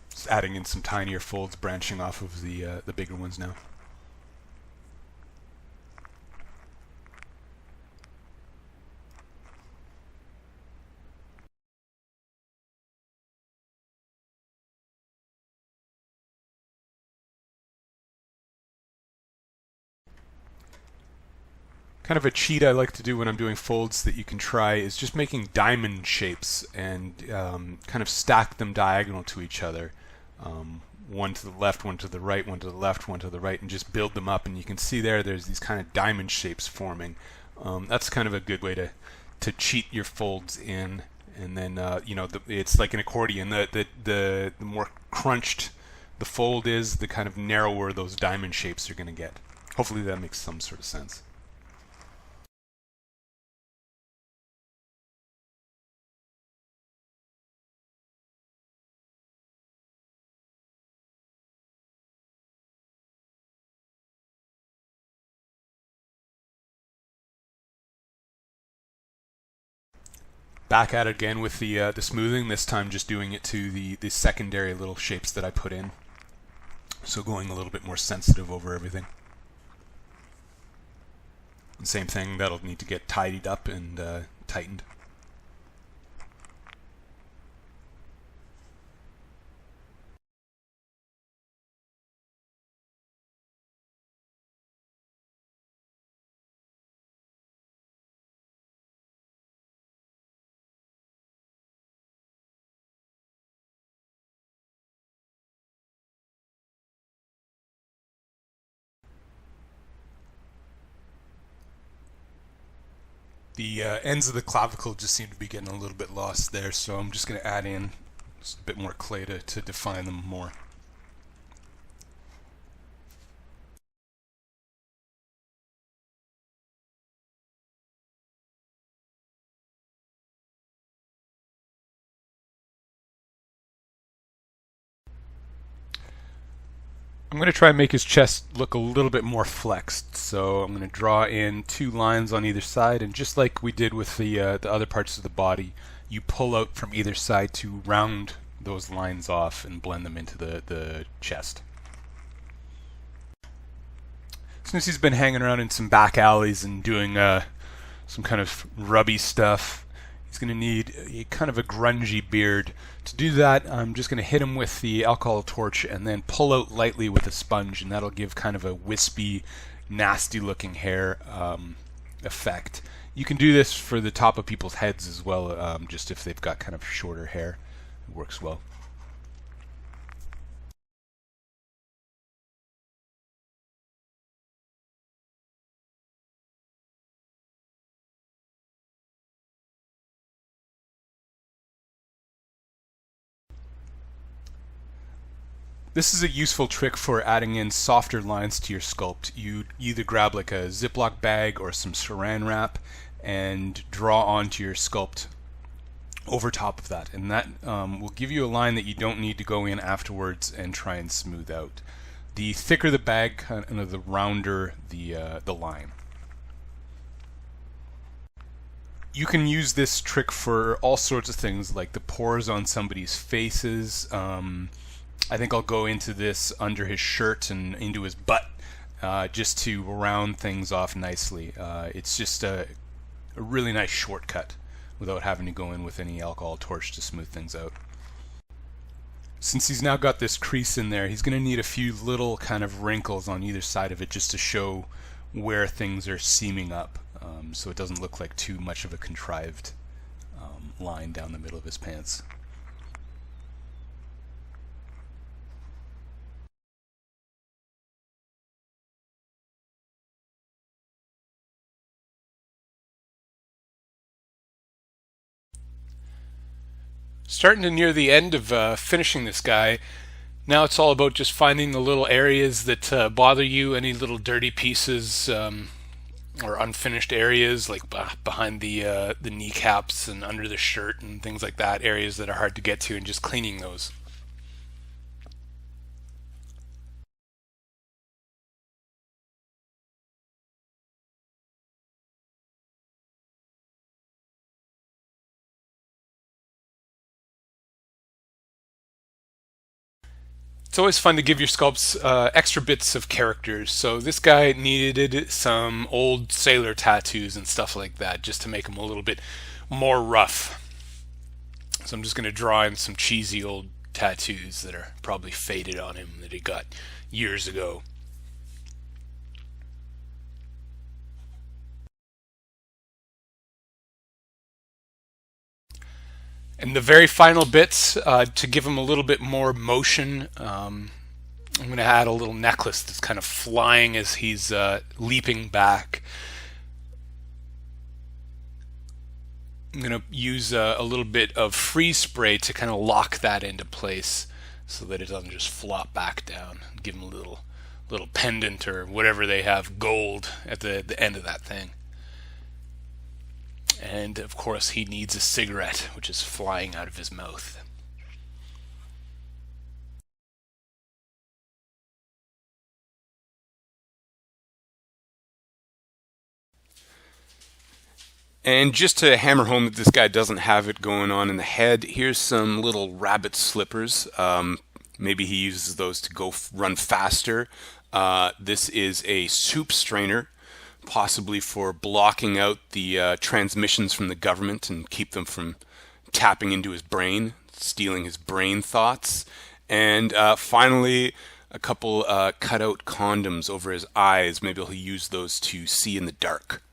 Just adding in some tinier folds branching off of the bigger ones now. Kind of a cheat I like to do when I'm doing folds that you can try is just making diamond shapes and kind of stack them diagonal to each other. One to the left, one to the right, one to the left, one to the right, and just build them up. And you can see there's these kind of diamond shapes forming. That's kind of a good way to cheat your folds in. And then it's like an accordion. The more crunched the fold is, the kind of narrower those diamond shapes are going to get. Hopefully that makes some sort of sense. Back at it again with the smoothing, this time just doing it to the secondary little shapes that I put in. So going a little bit more sensitive over everything. And same thing, that'll need to get tidied up and tightened. The ends of the clavicle just seem to be getting a little bit lost there, so I'm just going to add in just a bit more clay to define them more. I'm going to try and make his chest look a little bit more flexed, so I'm going to draw in 2 lines on either side, and just like we did with the other parts of the body, you pull out from either side to round those lines off and blend them into the chest. Since he's been hanging around in some back alleys and doing some kind of rubby stuff, he's going to need a kind of a grungy beard. To do that, I'm just going to hit him with the alcohol torch and then pull out lightly with a sponge, and that'll give kind of a wispy, nasty looking hair effect. You can do this for the top of people's heads as well, just if they've got kind of shorter hair. It works well. This is a useful trick for adding in softer lines to your sculpt. You either grab like a Ziploc bag or some saran wrap and draw onto your sculpt over top of that, and that will give you a line that you don't need to go in afterwards and try and smooth out. The thicker the bag, kind of the rounder the line. You can use this trick for all sorts of things, like the pores on somebody's faces, I think I'll go into this under his shirt and into his butt, just to round things off nicely. It's just a really nice shortcut without having to go in with any alcohol torch to smooth things out. Since he's now got this crease in there, he's going to need a few little kind of wrinkles on either side of it just to show where things are seaming up, so it doesn't look like too much of a contrived line down the middle of his pants. Starting to near the end of finishing this guy. Now it's all about just finding the little areas that bother you, any little dirty pieces or unfinished areas, like behind the kneecaps and under the shirt and things like that, areas that are hard to get to, and just cleaning those. It's always fun to give your sculpts extra bits of characters. So this guy needed some old sailor tattoos and stuff like that just to make him a little bit more rough. So I'm just going to draw in some cheesy old tattoos that are probably faded on him that he got years ago. And the very final bits, to give him a little bit more motion, I'm going to add a little necklace that's kind of flying as he's leaping back. I'm going to use a little bit of freeze spray to kind of lock that into place so that it doesn't just flop back down. Give him a little pendant or whatever they have, gold at the end of that thing. And of course he needs a cigarette, which is flying out of his mouth. And just to hammer home that this guy doesn't have it going on in the head, here's some little rabbit slippers. Maybe he uses those to go run faster. This is a soup strainer, possibly for blocking out the transmissions from the government and keep them from tapping into his brain, stealing his brain thoughts. And finally, a couple cut-out condoms over his eyes. Maybe he'll use those to see in the dark.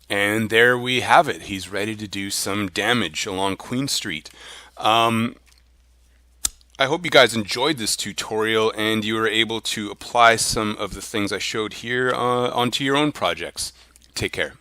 And there we have it. He's ready to do some damage along Queen Street. I hope you guys enjoyed this tutorial and you were able to apply some of the things I showed here onto your own projects. Take care.